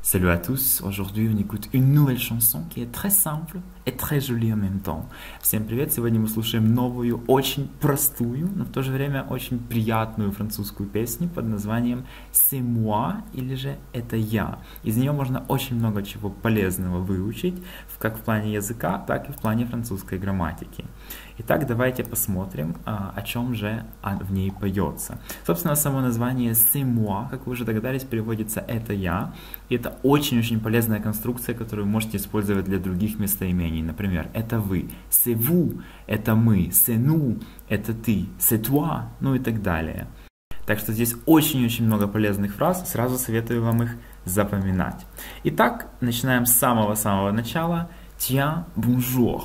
Salut à tous, aujourd'hui on écoute une nouvelle chanson qui est très simple и très jolie en même temps. Всем привет, сегодня мы слушаем новую, очень простую, но в то же время очень приятную французскую песню под названием «C'est moi» или же «Это я». Из нее можно очень много чего полезного выучить, как в плане языка, так и в плане французской грамматики. Итак, давайте посмотрим, о чем же в ней поется. Собственно, само название «C'est moi», как вы уже догадались, переводится «это я». И это очень-очень полезная конструкция, которую вы можете использовать для других местоимений. Например, «это вы», «c'est vous», «это мы», «c'est nous», «это ты», «c'est toi», ну и так далее. Так что здесь очень-очень много полезных фраз, сразу советую вам их запоминать. Итак, начинаем с самого-самого начала. «Tiens, bonjour».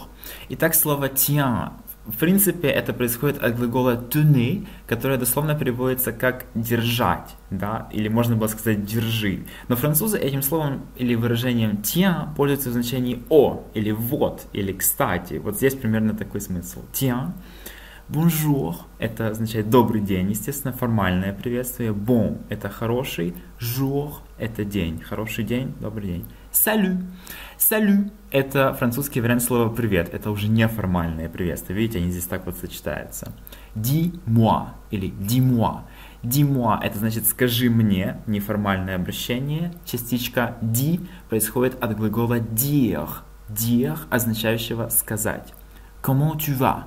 Итак, слово «tiens», в принципе, это происходит от глагола tenir, которое дословно переводится как «держать», да, или можно было сказать «держи». Но французы этим словом или выражением «tiens» пользуются в значении «о», или «вот», или «кстати». Вот здесь примерно такой смысл. «Tiens». Bonjour – это означает «добрый день», естественно, формальное приветствие. Bon – это «хороший», jour – это «день», хороший день, добрый день. Salut. Salut – это французский вариант слова «привет», это уже неформальное приветствие, видите, они здесь так вот сочетаются. Dis-moi или dis-moi. Dis-moi – это значит «скажи мне», неформальное обращение. Частичка «di» происходит от глагола dire, dire, означающего «сказать». Comment tu vas?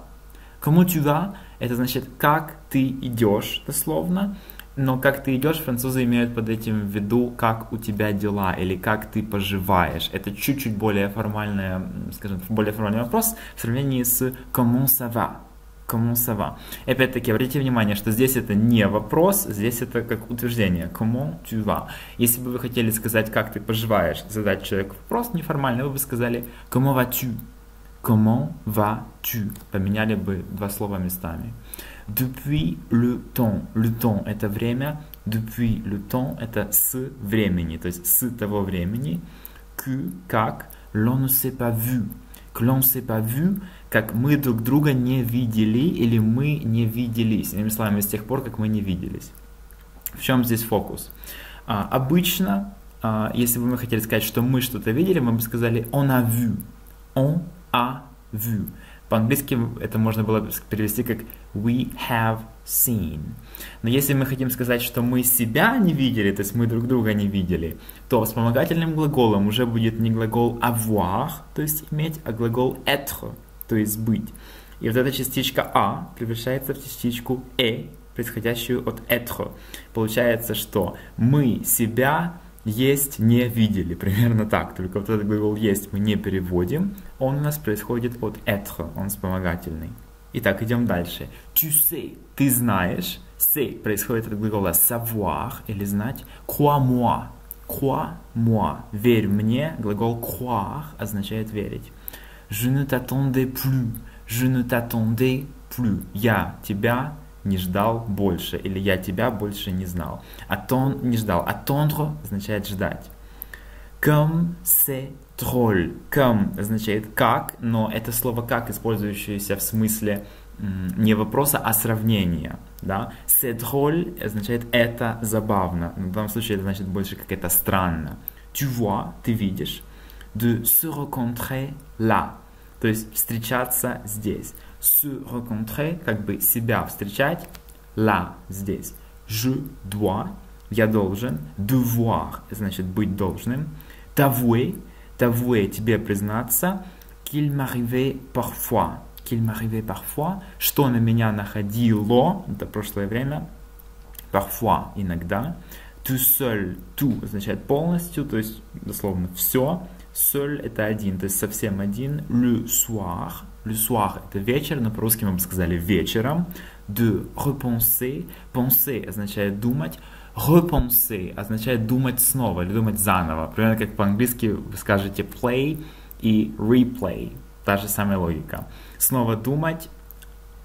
Comment tu vas – это значит «как ты идешь», дословно. Но как ты идешь, французы имеют под этим в виду, как у тебя дела или как ты поживаешь. Это чуть-чуть более формальный, скажем, более формальный вопрос в сравнении с comment ça va. Comment ça va. И опять-таки, обратите внимание, что здесь это не вопрос, здесь это как утверждение. Comment tu vas. Если бы вы хотели сказать, как ты поживаешь, задать человеку вопрос неформально, вы бы сказали comment vas-tu. Comment vas-tu. Поменяли бы два слова местами. Depuis le temps. Le temps – это время. Depuis le temps – это с времени, то есть с того времени. Que, как. L'on ne s'est pas vu. Que l'on ne s'est pas vu, как мы друг друга не видели или мы не виделись. Иными словами, с тех пор, как мы не виделись. В чем здесь фокус? Обычно, если бы мы хотели сказать, что мы что-то видели, мы бы сказали on a vu. On a vu. По-английски это можно было перевести как we have seen. Но если мы хотим сказать, что мы себя не видели, то есть мы друг друга не видели, то вспомогательным глаголом уже будет не глагол avoir, то есть иметь, а глагол être, то есть быть. И вот эта частичка а превращается в частичку происходящую от être. Получается, что мы себя есть не видели, примерно так, только вот этот глагол есть мы не переводим, он у нас происходит от être, он вспомогательный. Итак, идем дальше. Tu sais, ты знаешь, c'est происходит от глагола savoir или знать, crois-moi, crois-moi, верь мне, глагол croire означает верить. Je ne t'attendais plus, je ne t'attendais plus, я тебя не ждал больше, или я тебя больше не знал. Не ждал. Attendre означает ждать. Comme c'est drôle. Comme означает как, но это слово как, использующееся в смысле не вопроса, а сравнения. Да? C'est drôle означает это забавно. В данном случае это значит больше как это странно. Tu vois, ты видишь. De se rencontrer là. То есть встречаться здесь. Se rencontrer, как бы себя встречать, là, здесь. Je dois, я должен. Devoir, значит быть должным. T'avouer, t'avouer, тебе признаться. Qu'il m'arrivait parfois, qu'il m'arrivait parfois, что на меня находило, это прошлое время. Parfois, иногда. Tout seul, tout означает полностью, то есть дословно все. Seul это один, то есть совсем один. Le soir. Le soir это вечер, но по-русски мы бы сказали вечером. De repenser. Penser означает думать. Repenser означает думать снова или думать заново. Примерно как по-английски вы скажете play и replay. Та же самая логика. Снова думать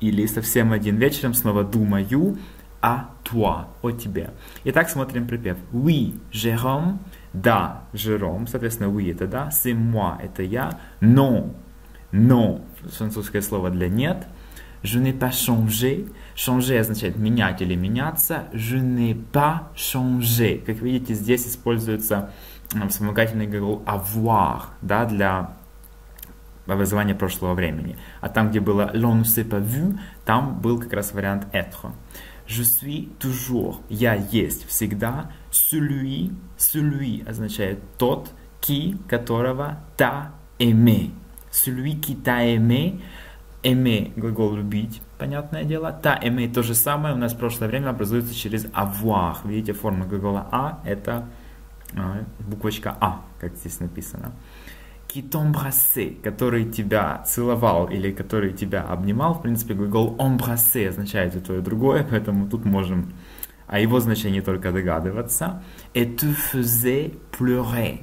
или совсем один вечером снова думаю à toi, о тебе. Итак, смотрим припев. Oui, Jérôme. Да, Жером, соответственно, oui это да, c'est moi это я, non, non, французское слово для нет, je n'ai pas changé, changer означает менять или меняться, je n'ai pas changé, как видите, здесь используется вспомогательный глагол avoir, да, для образования прошлого времени. А там, где было l'on ne s'est pas vu, там был как раз вариант être. Je suis toujours, я есть всегда, celui означает тот, которого t'as aimé. Celui qui t'a aimé, aimer глагол любить, понятное дело. T'as aimé то же самое, у нас прошлое время образуется через avoir. Видите, форма глагола а, это буквочка а, как здесь написано. Qui t'embrassait, который тебя целовал или который тебя обнимал, в принципе, глагол embrasser означает и то, и другое, поэтому тут можем о его значении только догадываться. Et te faisait pleurer.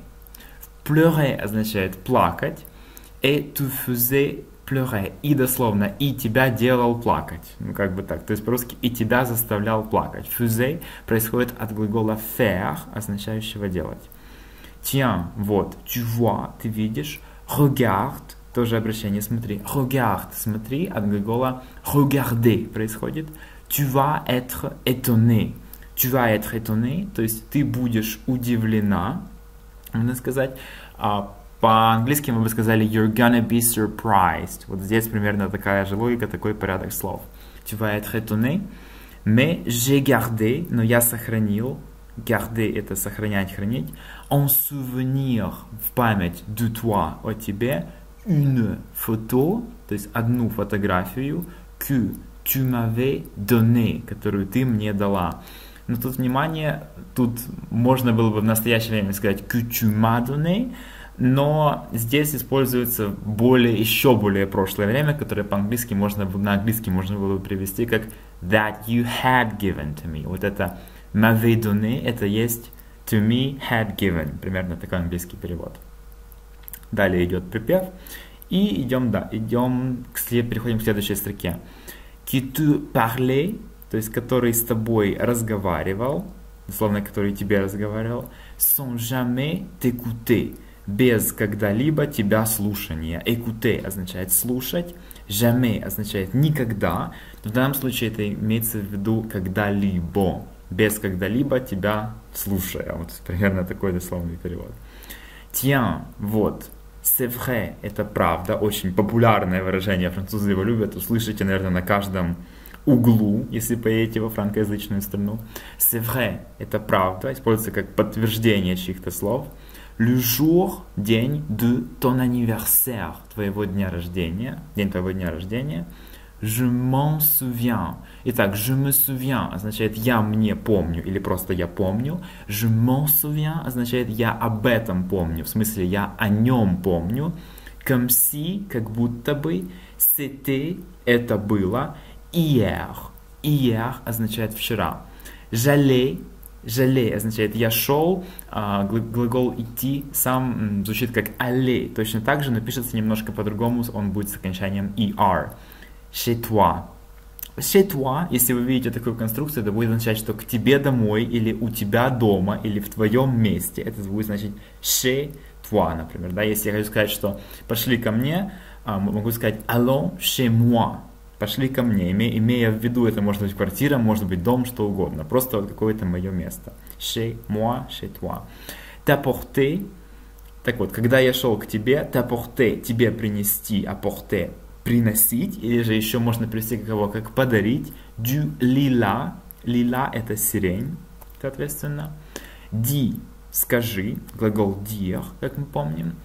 Pleurer означает плакать. Et te faisait pleurer. И дословно, и тебя делал плакать. Ну, как бы так. То есть по-русски и тебя заставлял плакать. Faisait происходит от глагола faire, означающего делать. Tiens, вот, tu vois, ты видишь, regarde, тоже обращение, смотри, regarde, смотри, от глагола regarder происходит, tu vas être étonné, то есть ты будешь удивлена, можно сказать, по-английски мы бы сказали you're gonna be surprised, вот здесь примерно такая же логика, такой порядок слов, tu vas être étonné, mais j'ai gardé, но я сохранил, garder – это сохранять, хранить. En souvenir – в память de toi, о тебе. Une photo, то есть одну фотографию. Que tu m'avais donné, которую ты мне дала. Но тут, внимание, тут можно было бы в настоящее время сказать que tu m'as donné, но здесь используется еще более прошлое время, которое по-английски на английский можно было бы привести как that you had given to me. Вот это m'avait donné, это есть to me had given. Примерно такой английский перевод. Далее идет припев. И переходим к следующей строке. Qui te parlait, то есть который с тобой разговаривал, дословно, который тебе разговаривал, sans jamais t'écouter, без когда-либо тебя слушания. Écouter означает слушать, jamais означает никогда. В данном случае это имеется в виду когда-либо. Без когда-либо тебя слушая. Вот примерно такой дословный перевод. Tiens, вот. C'est vrai, это правда. Очень популярное выражение. Французы его любят. Услышите, наверное, на каждом углу, если поедете во франкоязычную страну. C'est vrai, это правда. Используется как подтверждение чьих-то слов. Le jour, день de ton anniversaire, твоего дня рождения. День твоего дня рождения. Je m'en souviens. Итак, je me souviens означает я мне помню или просто я помню. Je m'en souviens означает я об этом помню, в смысле я о нем помню. Comme si, как будто бы, c'était, это было, hier. Hier означает вчера. J'allais означает я шел, глагол идти сам звучит как aller. Точно так же, но пишется немножко по-другому, он будет с окончанием er. Chez toi. Chez toi, если вы видите такую конструкцию, это будет означать, что к тебе домой, или у тебя дома, или в твоем месте. Это будет значить chez toi, например. Да? Если я хочу сказать, что пошли ко мне, могу сказать allons chez moi. Пошли ко мне. Имея в виду, это может быть квартира, может быть дом, что угодно. Просто вот какое-то мое место. Chez moi, chez toi. T'apporter. Так вот, когда я шел к тебе, t'apporter, тебе принести, apporter, приносить, или же еще можно привести как подарить. Du lila. Лила это сирень, соответственно. Dis, скажи, глагол dire, как мы помним.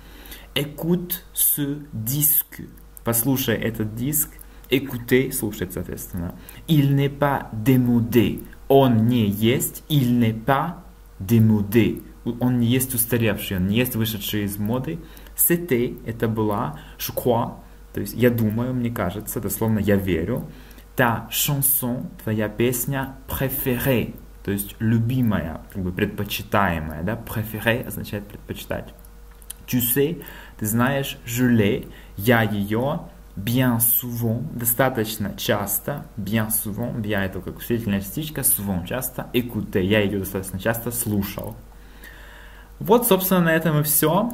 Écoute ce disque. Послушай этот диск. Écouter, слушать, соответственно. Il n'est pas démodé. Он не есть. Il n'est pas démodé. Он не есть устаревший, он не есть вышедший из моды. C'était, это была. Je crois, то есть я думаю, мне кажется, дословно я верю. Ta chanson, твоя песня, préférée, то есть любимая, как бы предпочитаемая, да? Préférée означает предпочитать. Tu sais, ты знаешь, je l'ai, я ее, bien souvent, достаточно часто, bien souvent, bien это как усилительная частичка, souvent часто, écouter, я ее достаточно часто слушал. Вот, собственно, на этом и все.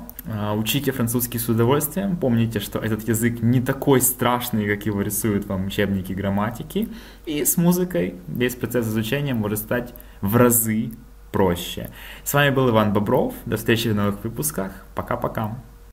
Учите французский с удовольствием. Помните, что этот язык не такой страшный, как его рисуют вам учебники грамматики. И с музыкой весь процесс изучения может стать в разы проще. С вами был Иван Бобров. До встречи в новых выпусках. Пока-пока.